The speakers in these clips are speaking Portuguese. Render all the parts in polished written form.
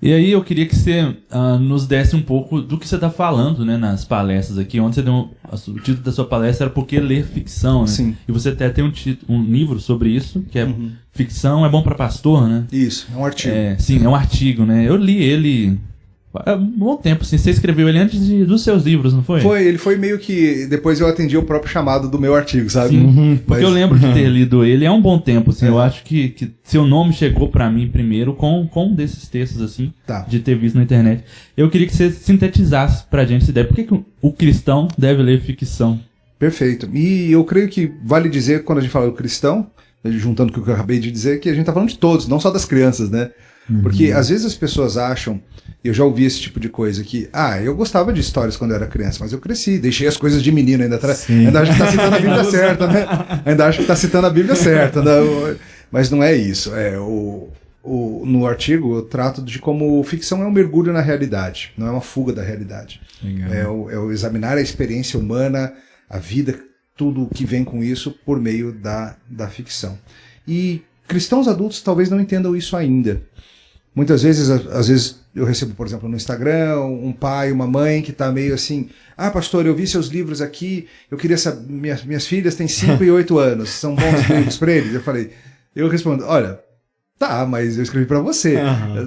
E aí eu queria que você nos desse um pouco do que você está falando, né, nas palestras aqui. Ontem você deu o título da sua palestra era Por que Ler Ficção, né? Sim. E você até tem um livro sobre isso, que é Ficção é Bom para Pastor, né? Isso, é um artigo. Sim, é um artigo, né? Eu li ele há um bom tempo, assim. Você escreveu ele antes dos seus livros, não foi? Ele foi meio que... Depois eu atendi o próprio chamado do meu artigo, sabe? Sim, porque eu lembro de ter lido ele há um bom tempo, assim. Eu acho que seu nome chegou pra mim primeiro com um desses textos, assim, de ter visto na internet. Eu queria que você sintetizasse pra gente essa ideia. Por que o cristão deve ler ficção? Perfeito. E eu creio que vale dizer, quando a gente fala do cristão, juntando com o que eu acabei de dizer, que a gente tá falando de todos, não só das crianças, né? Porque às vezes as pessoas acham, eu já ouvi esse tipo de coisa, que eu gostava de histórias quando eu era criança, mas eu cresci, deixei as coisas de menino, ainda acho que tá citando a Bíblia certa, né? Ainda acho que tá citando a Bíblia certa, né? Mas não é isso. No artigo eu trato de como ficção é um mergulho na realidade, não é uma fuga da realidade. É o examinar a experiência humana, a vida, tudo o que vem com isso por meio da ficção. E cristãos adultos talvez não entendam isso ainda. Muitas vezes, às vezes eu recebo, por exemplo, no Instagram, um pai, uma mãe que está meio assim, pastor, eu vi seus livros aqui, eu queria saber, minhas filhas têm 5 e 8 anos, são bons livros para eles? Eu respondo, olha, mas eu escrevi para você,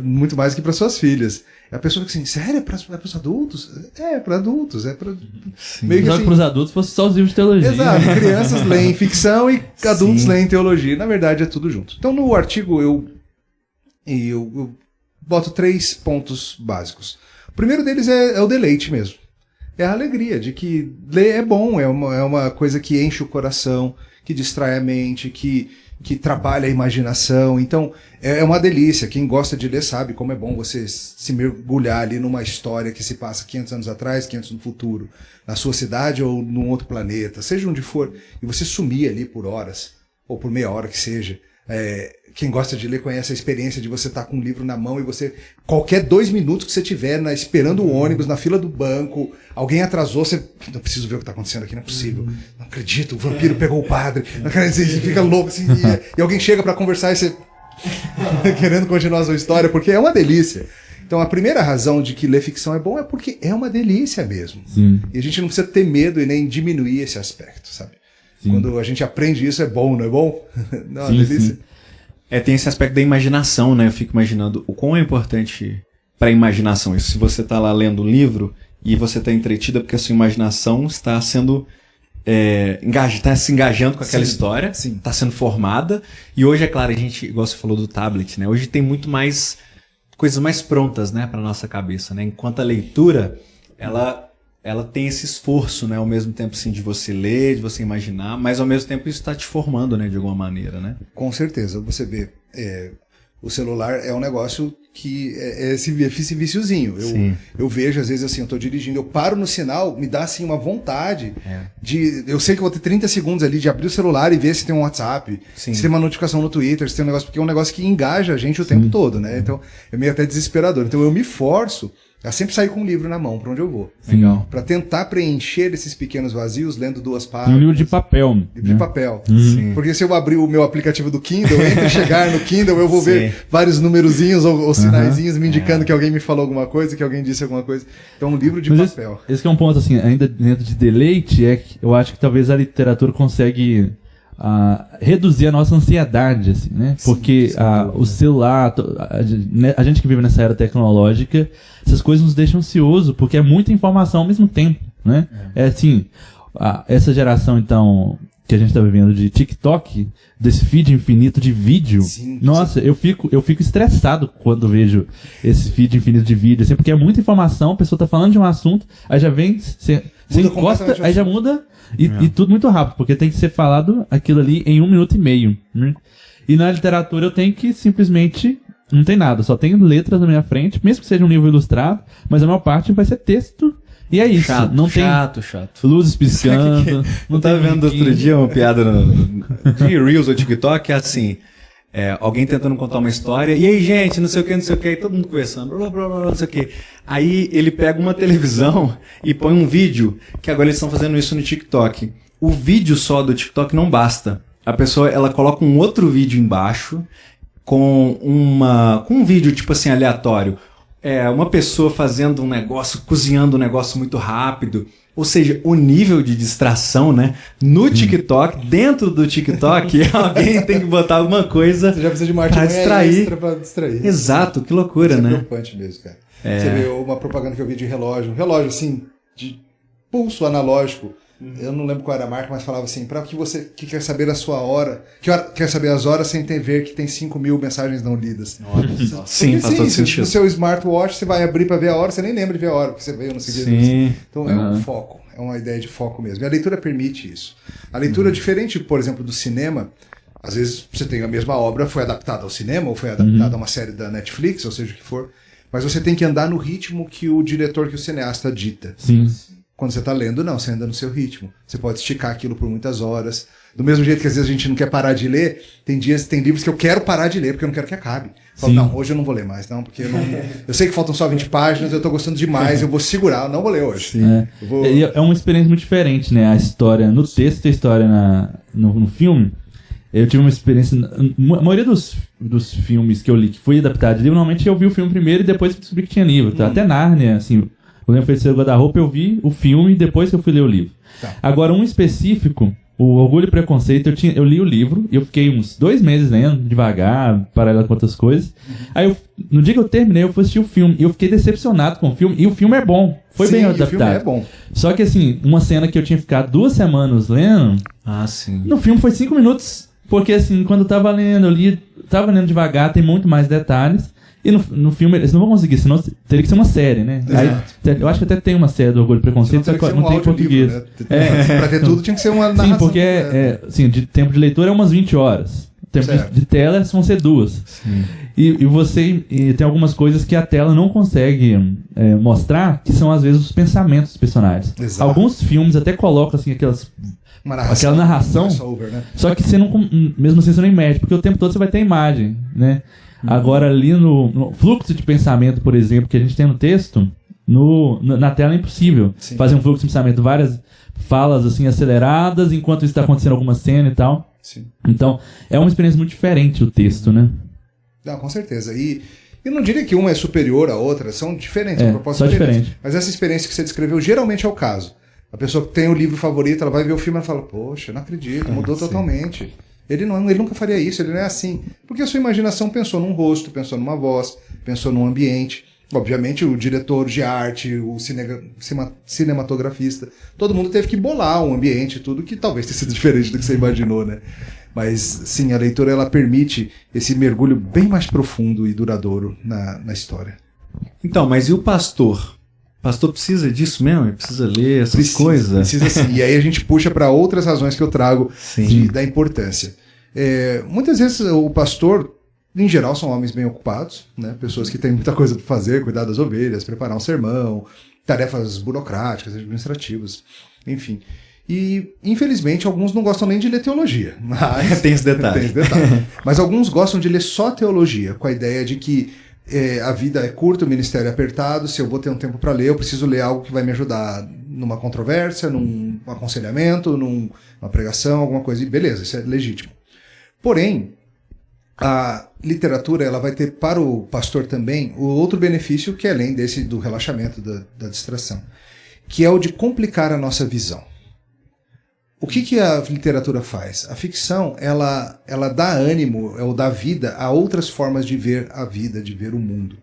muito mais do que para suas filhas. A pessoa fica assim, sério? É para os adultos? É, para adultos. Meio que assim, para os adultos fosse só os livros de teologia. Exato, crianças leem ficção e adultos leem teologia. Na verdade, é tudo junto. Então, no artigo, eu boto 3 pontos básicos. O primeiro deles é o deleite mesmo. É a alegria de que ler é bom, é uma coisa que enche o coração, que distrai a mente, que trabalha a imaginação. Então, é uma delícia. Quem gosta de ler sabe como é bom você se mergulhar ali numa história que se passa 500 anos atrás, 500 no futuro, na sua cidade ou num outro planeta, seja onde for, e você sumir ali por horas, ou por meia hora que seja. Quem gosta de ler conhece a experiência de você estar com um livro na mão e você, qualquer 2 minutos que você tiver esperando o ônibus, na fila do banco, alguém atrasou, você, não preciso ver o que está acontecendo aqui, não é possível, não acredito, o vampiro pegou o padre, você fica louco assim, e alguém chega para conversar e você querendo continuar a sua história, porque é uma delícia. Então a primeira razão de que ler ficção é bom é porque é uma delícia mesmo. Sim. E a gente não precisa ter medo e nem diminuir esse aspecto, sabe? Sim. Quando a gente aprende isso, é bom, não é bom? Não, é uma delícia. Sim. Tem esse aspecto da imaginação, né? Eu fico imaginando o quão é importante para a imaginação isso. Se você está lá lendo um livro e você está entretida porque a sua imaginação está sendo está se engajando com aquela história, está sendo formada. E hoje, é claro, a gente, igual você falou do tablet, né? Hoje tem muito mais coisas mais prontas, né, para nossa cabeça, né? Enquanto a leitura, ela tem esse esforço, né, ao mesmo tempo assim, de você ler, de você imaginar, mas ao mesmo tempo isso está te formando, né, de alguma maneira, né? Com certeza. Você vê, o celular é um negócio que é esse viciozinho. Eu vejo, às vezes, assim, eu estou dirigindo, eu paro no sinal, me dá, assim, uma vontade de... Eu sei que eu vou ter 30 segundos ali de abrir o celular e ver se tem um WhatsApp, se tem uma notificação no Twitter, se tem um negócio... Porque é um negócio que engaja a gente o tempo todo, né? Então, é meio até desesperador. Então, eu me forço a sempre sair com um livro na mão, pra onde eu vou. Legal. Pra tentar preencher esses pequenos vazios, lendo 2 páginas. Um livro de papel. Livro de papel. Porque se eu abrir o meu aplicativo do Kindle, entre e chegar no Kindle, eu vou ver vários numerozinhos ou sinaizinhos me indicando que alguém me falou alguma coisa, que alguém disse alguma coisa. Então, um livro de papel. Esse que é um ponto, assim, ainda dentro de deleite, que eu acho que talvez a literatura consegue reduzir a nossa ansiedade, assim, né? Porque o celular, a gente que vive nessa era tecnológica, essas coisas nos deixam ansiosos, porque é muita informação ao mesmo tempo, né? Assim, essa geração, então, que a gente tá vivendo de TikTok, desse feed infinito de vídeo, nossa, eu fico estressado quando vejo esse feed infinito de vídeo, assim, porque é muita informação, a pessoa tá falando de um assunto, aí já vem, você encosta, aí já muda. E tudo muito rápido, porque tem que ser falado aquilo ali em 1 minuto e meio. Né? E na literatura eu tenho que simplesmente... Não tem nada, só tem letras na minha frente, mesmo que seja um livro ilustrado, mas a maior parte vai ser texto. E é isso. Chato. Luzes piscando. Não tava vendo outro dia uma piada de Reels ou TikTok, é assim... alguém tentando contar uma história, e aí, gente, não sei o que, todo mundo conversando, blá, blá, blá, não sei o que. Aí ele pega uma televisão e põe um vídeo, que agora eles estão fazendo isso no TikTok. O vídeo só do TikTok não basta. A pessoa, ela coloca um outro vídeo embaixo, com um vídeo, tipo assim, aleatório. uma pessoa fazendo um negócio, cozinhando um negócio muito rápido. Ou seja, o nível de distração, né? No TikTok, dentro do TikTok, alguém tem que botar alguma coisa Você já precisa de uma pra distrair. extra pra distrair. Exato, que loucura, Isso né? é preocupante mesmo, cara. Você vê uma propaganda que eu vi de relógio, um relógio assim, de pulso analógico. Eu não lembro qual era a marca, mas falava assim, para que você que quer saber a sua hora, quer saber as horas sem ter ver que tem 5.000 mensagens não lidas. Nossa. Sim, faz todo sentido. No seu smartwatch você vai abrir para ver a hora, você nem lembra de ver a hora, porque você veio no seguinte. Sim. Então é um foco, é uma ideia de foco mesmo. E a leitura permite isso. A leitura, diferente, por exemplo, do cinema, às vezes você tem a mesma obra, foi adaptada ao cinema, ou foi adaptada a uma série da Netflix, ou seja o que for, mas você tem que andar no ritmo que o diretor, que o cineasta dita. Sim. Quando você está lendo, não, você anda no seu ritmo. Você pode esticar aquilo por muitas horas. Do mesmo jeito que às vezes a gente não quer parar de ler, tem livros que eu quero parar de ler, porque eu não quero que acabe. Eu falo, não, hoje eu não vou ler mais, não, porque eu sei que faltam só 20 páginas, eu estou gostando demais, eu vou segurar, eu não vou ler hoje. É uma experiência muito diferente, né? A história no texto e a história no filme. Eu tive uma experiência... A maioria dos filmes que eu li que foi adaptado de livro, normalmente eu vi o filme primeiro e depois descobri que tinha livro. Tá? Até Nárnia, assim... Por exemplo, Feiticeiro Guarda-Roupa, eu vi o filme depois que eu fui ler o livro. Tá. Agora, um específico, o Orgulho e Preconceito, eu li o livro e eu fiquei uns 2 meses lendo, devagar, paralelo com outras coisas. Aí, no dia que eu terminei, eu fui assistir o filme e eu fiquei decepcionado com o filme. E o filme é bom, foi bem adaptado. O filme é bom. Só que, assim, uma cena que eu tinha ficado 2 semanas lendo, no filme foi 5 minutos. Porque, assim, quando eu tava lendo, tava lendo devagar, tem muito mais detalhes. E no filme eles não vão conseguir, senão teria que ser uma série, né? Aí, eu acho que até tem uma série do Orgulho e Preconceito, só que não tem em português. Né? Pra ter tudo tinha que ser uma narração. Sim, porque assim, de tempo de leitura é umas 20 horas. O tempo de tela vão ser 2. E tem algumas coisas que a tela não consegue mostrar, que são às vezes os pensamentos dos personagens. Exato. Alguns filmes até colocam assim, aquela narração, né? Só que você não, mesmo assim você não imede, porque o tempo todo você vai ter imagem, né? Agora, ali no fluxo de pensamento, por exemplo, que a gente tem no texto, na tela é impossível fazer um fluxo de pensamento, várias falas assim aceleradas, enquanto isso está acontecendo alguma cena e tal. Sim. Então, é uma experiência muito diferente o texto, né? Não, com certeza. E eu não diria que uma é superior à outra, são diferentes, só diferente. Mas essa experiência que você descreveu geralmente é o caso. A pessoa que tem o livro favorito, ela vai ver o filme e fala, poxa, não acredito, mudou totalmente. Ele nunca faria isso, ele não é assim. Porque a sua imaginação pensou num rosto, pensou numa voz, pensou num ambiente. Obviamente o diretor de arte, o cinematografista, todo mundo teve que bolar um ambiente, tudo que talvez tenha sido diferente do que você imaginou, né? Mas sim, a leitura ela permite esse mergulho bem mais profundo e duradouro na história. Então, mas e o pastor? O pastor precisa disso mesmo? Ele precisa ler essas coisas? Precisa sim. E aí a gente puxa para outras razões que eu trago da importância. Muitas vezes o pastor, em geral, são homens bem ocupados, né? Pessoas que têm muita coisa para fazer, cuidar das ovelhas, preparar um sermão, tarefas burocráticas, administrativas, enfim. E, infelizmente, alguns não gostam nem de ler teologia. Mas tem esse detalhe. Mas alguns gostam de ler só teologia, com a ideia de que a vida é curta, o ministério é apertado, se eu vou ter um tempo para ler, eu preciso ler algo que vai me ajudar numa controvérsia, num aconselhamento, numa pregação, alguma coisa. E beleza, isso é legítimo. Porém, a literatura ela vai ter para o pastor também o outro benefício que é além desse do relaxamento, da distração, que é o de complicar a nossa visão. O que a literatura faz? A ficção, ela dá ânimo, ou dá vida a outras formas de ver a vida, de ver o mundo.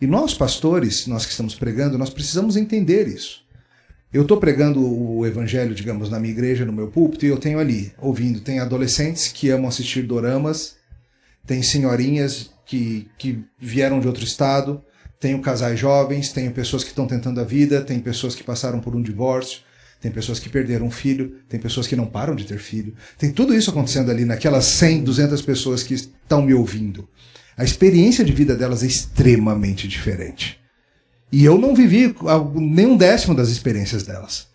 E nós, pastores, nós que estamos pregando, nós precisamos entender isso. Eu estou pregando o evangelho, digamos, na minha igreja, no meu púlpito, e eu tenho ali, ouvindo, tem adolescentes que amam assistir doramas, tem senhorinhas que vieram de outro estado, tenho casais jovens, tenho pessoas que estão tentando a vida, tem pessoas que passaram por um divórcio, tem pessoas que perderam um filho, tem pessoas que não param de ter filho. Tem tudo isso acontecendo ali naquelas 100, 200 pessoas que estão me ouvindo. A experiência de vida delas é extremamente diferente. E eu não vivi nem 1/10 das experiências delas.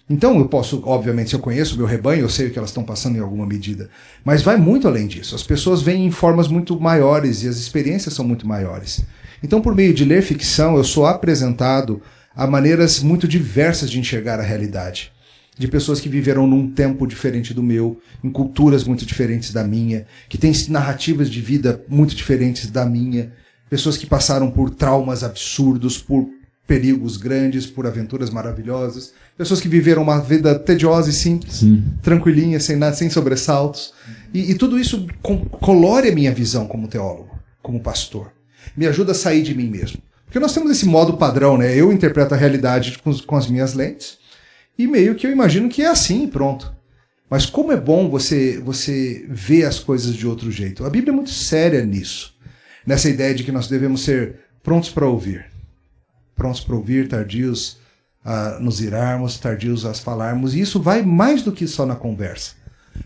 Então eu posso, obviamente, se eu conheço o meu rebanho, eu sei o que elas estão passando em alguma medida. Mas vai muito além disso. As pessoas vêm em formas muito maiores e as experiências são muito maiores. Então, por meio de ler ficção, eu sou apresentado a maneiras muito diversas de enxergar a realidade. De pessoas que viveram num tempo diferente do meu, em culturas muito diferentes da minha, que têm narrativas de vida muito diferentes da minha. pessoas que passaram por traumas absurdos, por perigos grandes, por aventuras maravilhosas, pessoas que viveram uma vida tediosa e simples, tranquilinha, sem sobressaltos. E tudo isso colore a minha visão como teólogo, como pastor. Me ajuda a sair de mim mesmo. Porque nós temos esse modo padrão, né? Eu interpreto a realidade com as minhas lentes e meio que eu imagino que é assim, pronto. Mas como é bom você ver as coisas de outro jeito. A Bíblia é muito séria nisso. Nessa ideia de que nós devemos ser prontos para ouvir. Prontos para ouvir, tardios a nos irarmos, tardios a falarmos. E isso vai mais do que só na conversa.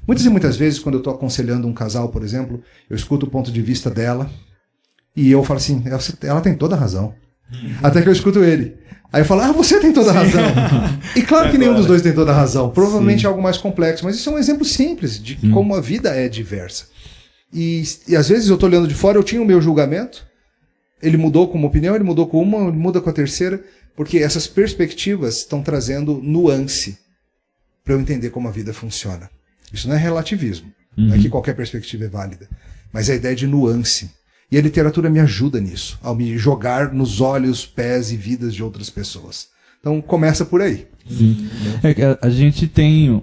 Muitas e muitas vezes, quando eu estou aconselhando um casal, por exemplo, eu escuto o ponto de vista dela e eu falo assim, ela tem toda a razão. Até que eu escuto ele. Aí eu falo, você tem toda a razão. E claro que nenhum dos dois tem toda a razão. Provavelmente é algo mais complexo. Mas isso é um exemplo simples de como a vida é diversa. E às vezes eu estou olhando de fora, eu tinha o meu julgamento. Ele mudou com uma opinião, ele mudou com uma, ele muda com a terceira. Porque essas perspectivas estão trazendo nuance para eu entender como a vida funciona. Isso não é relativismo. Não é que qualquer perspectiva é válida. Mas é a ideia de nuance. E a literatura me ajuda nisso, ao me jogar nos olhos, pés e vidas de outras pessoas. Então começa por aí. Sim. A gente tem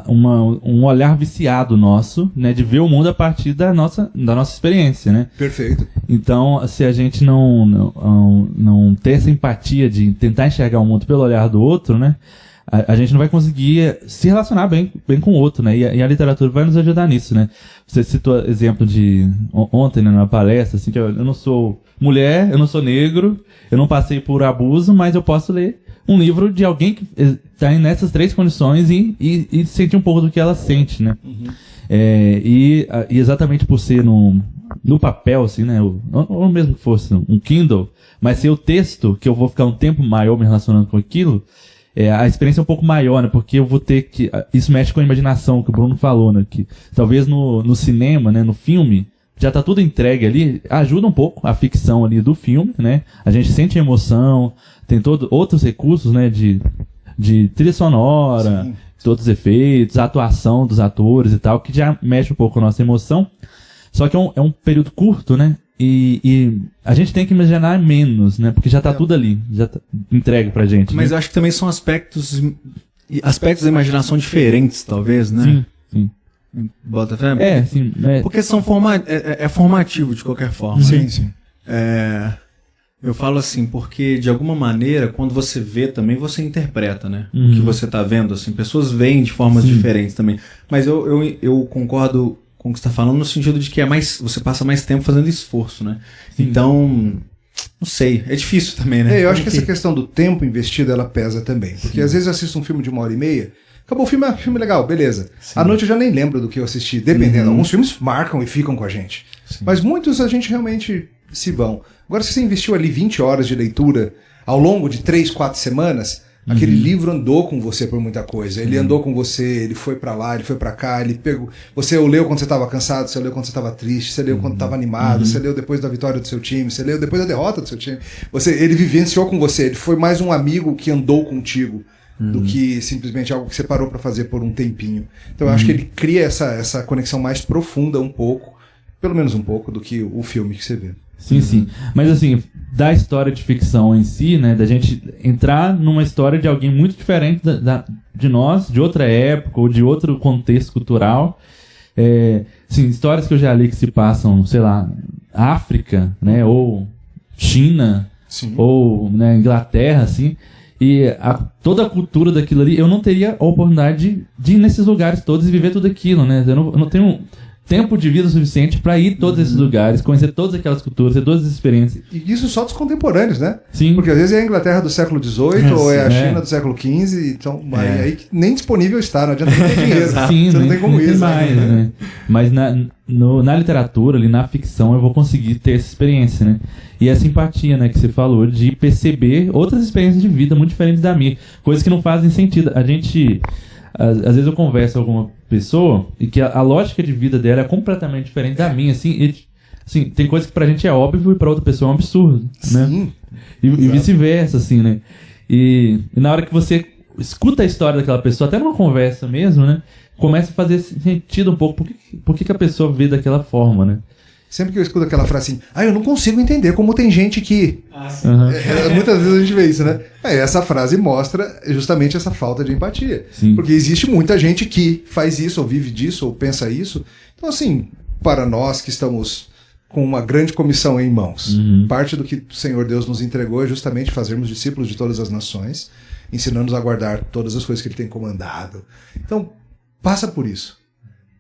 um olhar viciado nosso, né, de ver o mundo a partir da nossa experiência, né? Perfeito. Então, se a gente não ter essa empatia de tentar enxergar o mundo pelo olhar do outro, né, a gente não vai conseguir se relacionar bem com o outro, né? E a literatura vai nos ajudar nisso, né? Você citou exemplo de ontem, né, numa palestra, assim, que eu não sou mulher, eu não sou negro, eu não passei por abuso, mas eu posso ler um livro de alguém que está nessas três condições e sentir um pouco do que ela sente, né? E exatamente por ser no papel, assim, né? Ou mesmo que fosse um Kindle, mas ser o texto, que eu vou ficar um tempo maior me relacionando com aquilo, a experiência é um pouco maior, né? Porque eu vou ter que... Isso mexe com a imaginação, que o Bruno falou, né? Que talvez no cinema, né? No filme, já tá tudo entregue ali, ajuda um pouco a ficção ali do filme, né? A gente sente a emoção, tem outros recursos, né? De trilha sonora, todos os efeitos, a atuação dos atores e tal, que já mexe um pouco com a nossa emoção. Só que é um período curto, né? E a gente tem que imaginar menos, né? Porque já tá tudo ali, já tá entregue pra gente. Mas né? eu acho que também são aspectos da imaginação diferentes, talvez, né? Sim. Bota fé? Sim. Porque são formativo de qualquer forma. Sim. Eu falo assim, porque de alguma maneira, quando você vê também, você interpreta, né? O que você tá vendo, assim. Pessoas veem de formas diferentes também. Mas eu concordo com o que você está falando, no sentido de que você passa mais tempo fazendo esforço, né? Sim. Então, não sei, é difícil também, né? Eu acho que essa questão do tempo investido, ela pesa também. Porque às vezes eu assisto um filme de 1h30, acabou o filme, filme legal, beleza. À noite eu já nem lembro do que eu assisti, dependendo. Alguns filmes marcam e ficam com a gente. Sim. Mas muitos a gente realmente se vão. Agora, se você investiu ali 20 horas de leitura ao longo de 3, 4 semanas... Aquele livro andou com você por muita coisa. Ele andou com você, ele foi pra lá, ele foi pra cá, ele pegou. Você leu quando você estava cansado, você leu quando você estava triste, você leu quando estava animado, você leu depois da vitória do seu time, você leu depois da derrota do seu time. Ele vivenciou com você, ele foi mais um amigo que andou contigo do que simplesmente algo que você parou pra fazer por um tempinho. Então eu acho que ele cria essa conexão mais profunda um pouco, pelo menos um pouco, do que o filme que você vê. Sim. Mas assim, da história de ficção em si, né, da gente entrar numa história de alguém muito diferente de nós, de outra época ou de outro contexto cultural. Histórias que eu já li que se passam, sei lá, África, né, ou China, ou né, Inglaterra, assim, e toda a cultura daquilo ali, eu não teria a oportunidade de ir nesses lugares todos e viver tudo aquilo, né? Eu não tenho tempo de vida suficiente para ir a todos esses lugares, conhecer todas aquelas culturas, ter todas as experiências. E isso só dos contemporâneos, né? Sim. Porque às vezes é a Inglaterra do século XVIII ou é a China do século XV, então aí nem disponível está, não adianta ter dinheiro. Sim, você não tem como ir. Mais, né? Mas na literatura, ali na ficção, eu vou conseguir ter essa experiência, né? E a simpatia, né, que você falou, de perceber outras experiências de vida muito diferentes da minha, coisas que não fazem sentido. A gente... Às vezes eu converso com alguma pessoa e que a lógica de vida dela é completamente diferente da minha, assim, tem coisas que pra gente é óbvio e pra outra pessoa é um absurdo, né? Sim. E vice-versa, assim, né? E na hora que você escuta a história daquela pessoa, até numa conversa mesmo, né? Começa a fazer sentido um pouco por que a pessoa vê daquela forma, né? Sempre que eu escuto aquela frase assim, eu não consigo entender como tem gente que... Uhum. Muitas vezes a gente vê isso, né? Essa frase mostra justamente essa falta de empatia. Sim. Porque existe muita gente que faz isso, ou vive disso, ou pensa isso. Então, assim, para nós que estamos com uma grande comissão em mãos, parte do que o Senhor Deus nos entregou é justamente fazermos discípulos de todas as nações, ensinando-nos a guardar todas as coisas que Ele tem comandado. Então, passa por isso.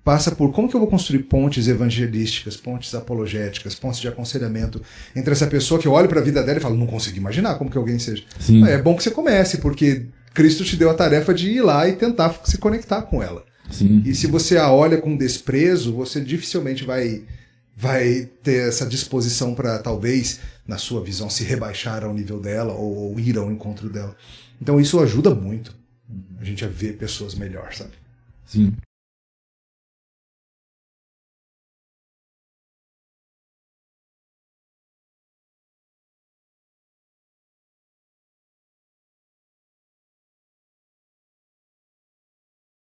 Passa por como que eu vou construir pontes evangelísticas, pontes apologéticas, pontes de aconselhamento entre essa pessoa que eu olho para a vida dela e falo, não consigo imaginar como que alguém seja. Sim. É bom que você comece, porque Cristo te deu a tarefa de ir lá e tentar se conectar com ela. Sim. E se você a olha com desprezo, você dificilmente vai ter essa disposição para, talvez, na sua visão, se rebaixar ao nível dela ou ir ao encontro dela. Então isso ajuda muito a gente a ver pessoas melhor, sabe? Sim.